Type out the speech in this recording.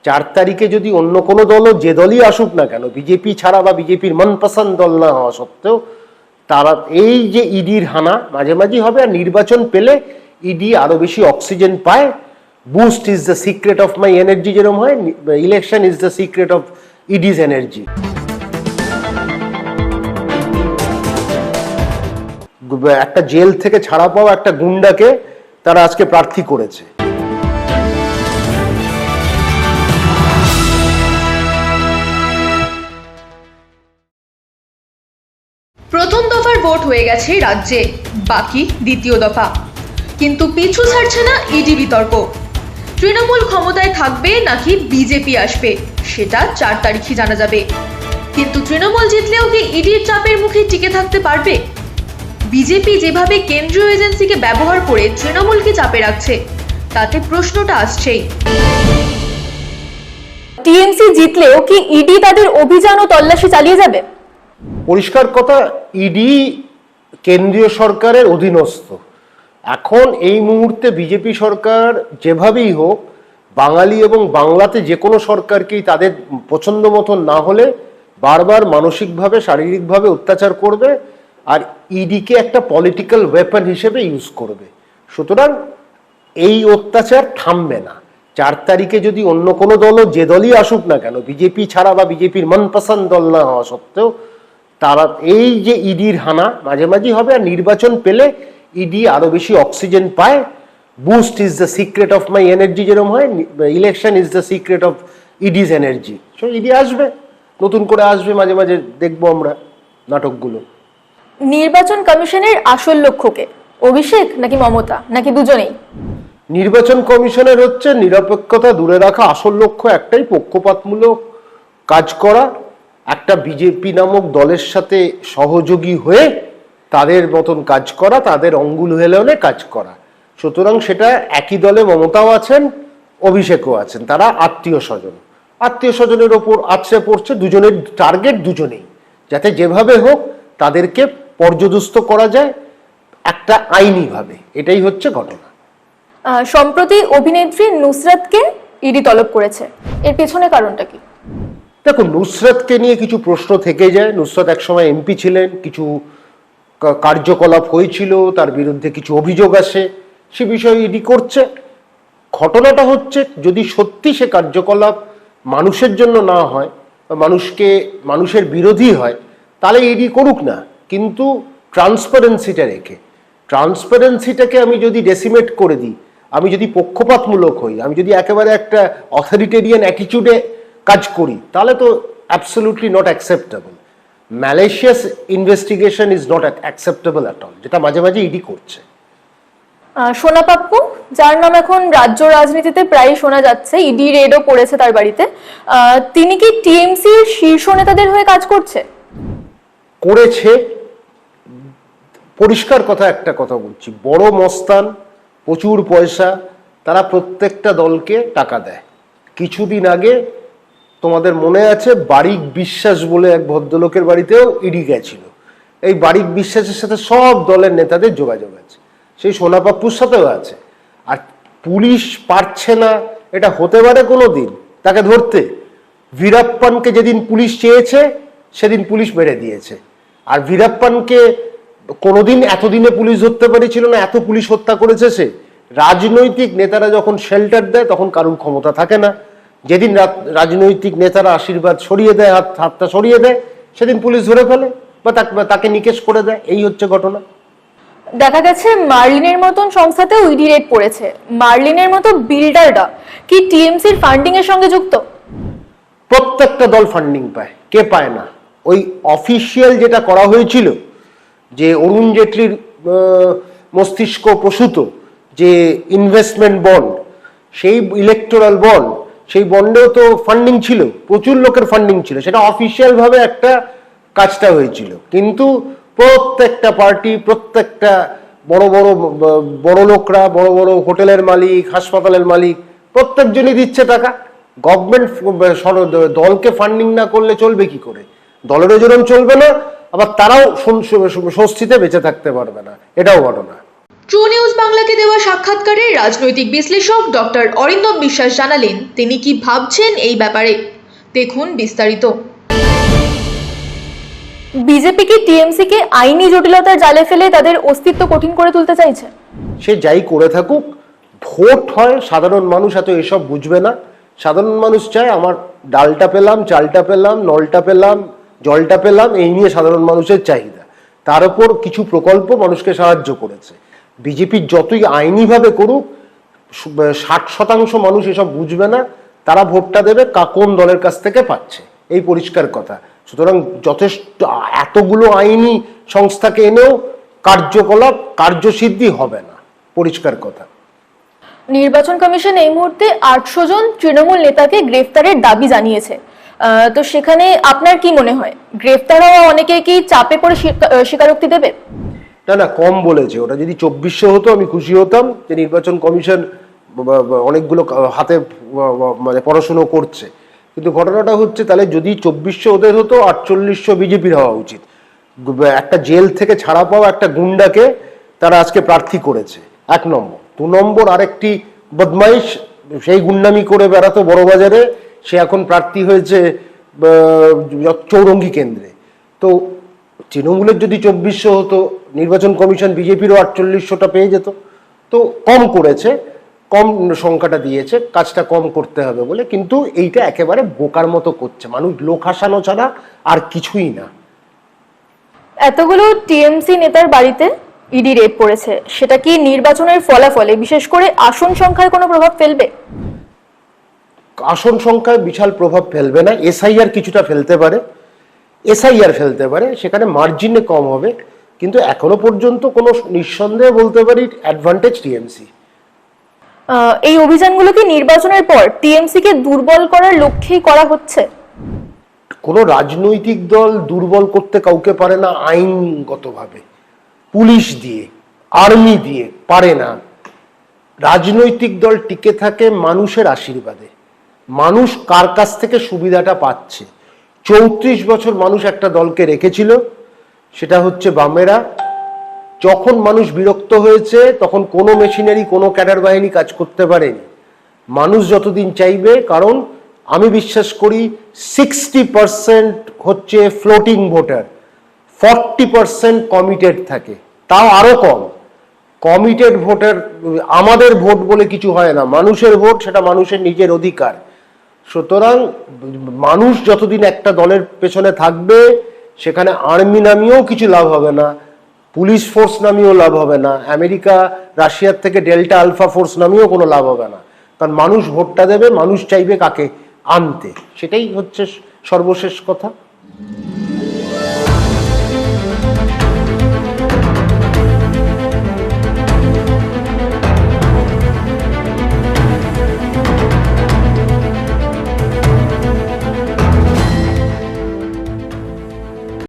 4 তারিখে যদি অন্য কোনো দলও যে দলই আসুক না কেন, বিজেপি ছাড়া বা বিজেপির মনপসন্দ দল না হওয়া সত্ত্বেও, তারা এই যে ইডির হানা মাঝে মাঝেই হবে, আর নির্বাচন পেলে ইডি আরো বেশি অক্সিজেন পায়। Boost is the secret of my energy, যেরকম হয়, election is the secret of ED's energy. একটা জেল থেকে ছাড়া পাওয়া একটা গুন্ডাকে তারা আজকে প্রার্থী করেছে। প্রথম দফার ভোট হয়ে গেছে রাজ্যে, বাকি দ্বিতীয় দফা। কিন্তু পিছু ছাড়ছে না ইডি বিতর্ক। তৃণমূল ক্ষমতায় থাকবে নাকি বিজেপি আসবে, সেটা 4 তারিখই জানা যাবে। কিন্তু তৃণমূল জিতলেও কি ইডির চাপের মুখে টিকে থাকতে পারবে? বিজেপি যেভাবে কেন্দ্রীয় এজেন্সিকে ব্যবহার করে তৃণমূলকে চাপে রাখছে, তাতে প্রশ্নটা আসছেই। টিএমসি জিতলেও কি ইডি তাদের অভিযান ও তল্লাশি চালিয়ে যাবে? পরিষ্কার কথা, ইডি কেন্দ্রীয় সরকারের অধীনস্থ। এখন এই মুহূর্তে বিজেপি সরকার যেভাবেই হোক, বাঙালি এবং বাংলাতে যে কোনো সরকারকেই তাদের পছন্দ মতন না হলে বারবার মানসিকভাবে শারীরিকভাবে অত্যাচার করবে, আর ইডিকে একটা পলিটিক্যাল ওয়েপন হিসেবে ইউজ করবে। সুতরাং এই অত্যাচার থামবে না। 4 তারিখে যদি অন্য কোনো দলও যে দলই আসুক না কেন, বিজেপি ছাড়া বা বিজেপির মনপসন্দ দল না হওয়া সত্ত্বেও, তারা এই যে ইডির হানা মাঝে মাঝেই হবে, আর নির্বাচন পেলে ইডি আরো বেশি অক্সিজেন পায়। Boost is the secret of my energy, যেরকম হয়, election is the secret of ED's energy. So ED আসবে, নতুন করে আসবে, মাঝে মাঝে দেখবো আমরা নাটকগুলো। নির্বাচন কমিশনের আসল লক্ষ্যকে অভিষেক নাকি মমতা নাকি দুজনেই? নির্বাচন কমিশনের হচ্ছে নিরপেক্ষতা দূরে রাখা। আসল লক্ষ্য একটাই, পক্ষপাতমূলক কাজ করা, একটা বিজেপি নামক দলের সাথে সহযোগী হয়ে তাদের মতন কাজ করা, তাদের অঙ্গুল হেলনে কাজ করা। সুতরাং সেটা একই দলে মমতাও আছেন, অভিষেকও আছেন। তারা আত্মীয় স্বজন, আত্মীয় স্বজনের ওপর আছড়ে পড়ছে। দুজনের টার্গেট দুজনেই, যাতে যেভাবে হোক তাদেরকে পর্যদস্ত করা যায় একটা আইনিভাবে। এটাই হচ্ছে ঘটনা। সম্প্রতি অভিনেত্রী নুসরাতকে ইডি তলব করেছে, এর পেছনে কারণটা কি? দেখুন, নুসরাতকে নিয়ে কিছু প্রশ্ন থেকে যায়। নুসরাত একসময় এমপি ছিলেন, কিছু কার্যকলাপ হয়েছিল, তার বিরুদ্ধে কিছু অভিযোগ আসে, সে বিষয়ে ইডি করছে। ঘটনাটা হচ্ছে, যদি সত্যি সে কার্যকলাপ মানুষের জন্য না হয় বা মানুষের বিরোধী হয়, তাহলে ইডি করুক না, কিন্তু ট্রান্সপারেন্সিটা রেখে। ট্রান্সপারেন্সিটাকে আমি যদি ডেসিমেট করে দিই, আমি যদি পক্ষপাতমূলক হই, আমি যদি একেবারে একটা অথরিটেরিয়ান অ্যাটিটিউডে কাজ করি, তাহলে তো absolutely not acceptable. Malicious investigation is not acceptable at all, যেটা মাঝে মাঝে ইডি করছে। সোনা পাপ্পু, যার নাম এখন রাজ্য রাজনীতিতে প্রায় শোনা যাচ্ছে, ইডি রেডও পড়েছে তার বাড়িতে, তিনি কি টিএমসির শীর্ষ নেতাদের হয়ে কাজ করেছে? পরিষ্কার কথা, একটা কথা বলছি, বড় মস্তান, প্রচুর পয়সা, তারা প্রত্যেকটা দলকে টাকা দেয়। কিছুদিন আগে তোমাদের মনে আছে, বারিক বিশ্বাস বলে এক ভদ্রলোকের বাড়িতেও ইডি গেছিল। এই বারিক বিশ্বাসের সাথে সব দলের নেতাদের যোগাযোগ আছে, সেই সোনা পাপ্পুর সাথেও আছে। আর পুলিশ পারছে না, এটা হতে পারে কোনো দিন তাকে ধরতে? বীরাপ্পানকে যেদিন পুলিশ চেয়েছে সেদিন পুলিশ মেরে দিয়েছে। আর বীরাপ্পানকে কোনোদিন এতদিনে পুলিশ ধরতে পারেছিল না, এত পুলিশ হত্যা করেছে সে। রাজনৈতিক নেতারা যখন শেল্টার দেয় তখন কারুর ক্ষমতা থাকে না। যেদিন রাজনৈতিক নেতারা আশীর্বাদ সরিয়ে দেয়, হাতটা সরিয়ে দেয়, সেদিন পুলিশ ধরে ফেলে বা তাকে নিকেশ করে দেয়। এই হচ্ছে ঘটনা। দেখা গেছে মার্লিনের মতন সংস্থাতেও ইডি রেড পড়েছে। মার্লিনের মতো বিল্ডাররা কি টিএমসির ফান্ডিং এর সঙ্গে যুক্ত? প্রত্যেকটা দল ফান্ডিং পায়, কে পায় না? ওই অফিসিয়াল যেটা করা হয়েছিল, যে অরুণ জেটলির মস্তিষ্ক প্রসূত যে ইনভেস্টমেন্ট বন্ড, সেই ইলেকটোরাল বন্ড, সেই বন্ডেও তো ফান্ডিং ছিল, প্রচুর লোকের ফান্ডিং ছিল। সেটা অফিসিয়াল ভাবে একটা কাজটা হয়েছিল, কিন্তু প্রত্যেকটা পার্টি, প্রত্যেকটা বড় লোকরা, বড় বড় হোটেলের মালিক, হাসপাতালের মালিক, প্রত্যেকজনই দিচ্ছে টাকা। গভর্নমেন্ট দলকে ফান্ডিং না করলে চলবে কি করে? দলেরও যেরকম চলবে না, আবার তারাও স্বস্তিতে বেঁচে থাকতে পারবে না, এটাও ঘটনা। ট্রু নিউজ বাংলাকে দেওয়া সাক্ষাৎকারে রাজনৈতিক বিশ্লেষক ডক্টর অরিন্দম বিশ্বাস জানালেন তিনি কি ভাবছেন এই ব্যাপারে। দেখুন বিস্তারিত। বিজেপি কি টিএমসি কে আইনি জটিলতার জালে ফেলে তাদের অস্তিত্ব কঠিন করে তুলতে চাইছে? সে যাই করে থাকুক, ভোট হয়, সাধারণ মানুষ এত এসব বুঝবে না। সাধারণ মানুষ চায় আমার ডালটা পেলাম, চালটা পেলাম, নলটা পেলাম, জলটা পেলাম, এই নিয়ে সাধারণ মানুষের চাহিদা। তার উপর কিছু প্রকল্প মানুষকে সাহায্য করেছে। বিজেপি যতই আইনিভাবে করুক, 60% মানুষ এসব বুঝবে না। তারা ভোটটা দেবে কোন দলের কাছ থেকে পাচ্ছে, এই পরিষ্কার কথা। সুতরাং যথেষ্ট এতগুলো আইনি সংস্থাকে এনেও কার্যকলাপ কার্যসিদ্ধি হবে না, পরিষ্কার কথা। নির্বাচন কমিশন এই মুহূর্তে 800 জন তৃণমূল নেতাকে গ্রেফতারের দাবি জানিয়েছে। তো সেখানে আপনার কি মনে হয়, গ্রেফতার হওয়া অনেকে কি চাপে পড়ে স্বীকারোক্তি দেবে? না, কম বলেছে। ওটা যদি 2400 হতো আমি খুশি হতাম যে নির্বাচন কমিশন অনেকগুলো হাতে মানে পড়াশুনো করছে। কিন্তু ঘটনাটা হচ্ছে, তাহলে যদি 2400 ওদের হতো, 4800 বিজেপির হওয়া উচিত। একটা জেল থেকে ছাড়া পাওয়া একটা গুন্ডাকে তারা আজকে প্রার্থী করেছে, 1 নম্বর। 2 নম্বর, আরেকটি বদমাইশ সেই গুন্ডামি করে বেড়াতো বড়বাজারে, সে এখন প্রার্থী হয়েছে চৌরঙ্গি কেন্দ্রে। তো তৃণমূলের যদি 2400 হতো, নির্বাচন কমিশন বিজেপিরও 4800টা পেয়ে যেত। তো কম করেছে, কম সংখ্যাটা দিয়েছে, কাজটা কম করতে হবে বলে। কিন্তু এইটা একেবারে বোকার মতো করছে, মানুষ লোক হাসানো ছাড়া আর কিছুই না। এতগুলো টিএমসি নেতার বাড়িতে ইডি রেড পড়েছে, সেটা কি নির্বাচনের ফলাফলে বিশেষ করে আসন সংখ্যায় কোনো প্রভাব ফেলবে? আসন সংখ্যায় বিশাল প্রভাব ফেলবে না। এসআইআর কিছুটা ফেলতে পারে, সেখানে মার্জিনে কম হবে। কিন্তু এখনো পর্যন্ত কোনো নিঃসন্দেহে বলতে পারি অ্যাডভান্টেজ টিএমসি। এই অভিযানগুলো কি নির্বাচনের পর টিএমসি কে দুর্বল করার লক্ষ্যেই করা হচ্ছে? কোনো রাজনৈতিক দল দুর্বল করতে কাউকে পারে না আইনগতভাবে, পুলিশ দিয়ে, আর্মি দিয়ে পারে না। রাজনৈতিক দল টিকে থাকে মানুষের আশীর্বাদে। মানুষ কার কাছ থেকে সুবিধাটা পাচ্ছে। 34 বছর মানুষ একটা দলকে রেখেছিল, সেটা হচ্ছে বামেরা। যখন মানুষ বিরক্ত হয়েছে, তখন কোনো মেশিনারি, কোনো ক্যাডার বাহিনী কাজ করতে পারেনি। মানুষ যতদিন চাইবে, কারণ আমি বিশ্বাস করি 60% হচ্ছে ফ্লোটিং ভোটার, 40% কমিটেড থাকে, তাও আরো কম। কমিটেড ভোটার, আমাদের ভোট বলে কিছু হয় না, মানুষের ভোট, সেটা মানুষের নিজের অধিকার। সুতরাং মানুষ যতদিন একটা দলের পেছনে থাকবে, সেখানে আর্মি নামিয়েও কিছু লাভ হবে না, পুলিশ ফোর্স নামিয়েও লাভ হবে না, আমেরিকা রাশিয়ার থেকে ডেল্টা আলফা ফোর্স নামিয়েও কোনো লাভ হবে না। কারণ মানুষ ভোটটা দেবে, মানুষ চাইবে কাকে আনতে, সেটাই হচ্ছে সর্বশেষ কথা।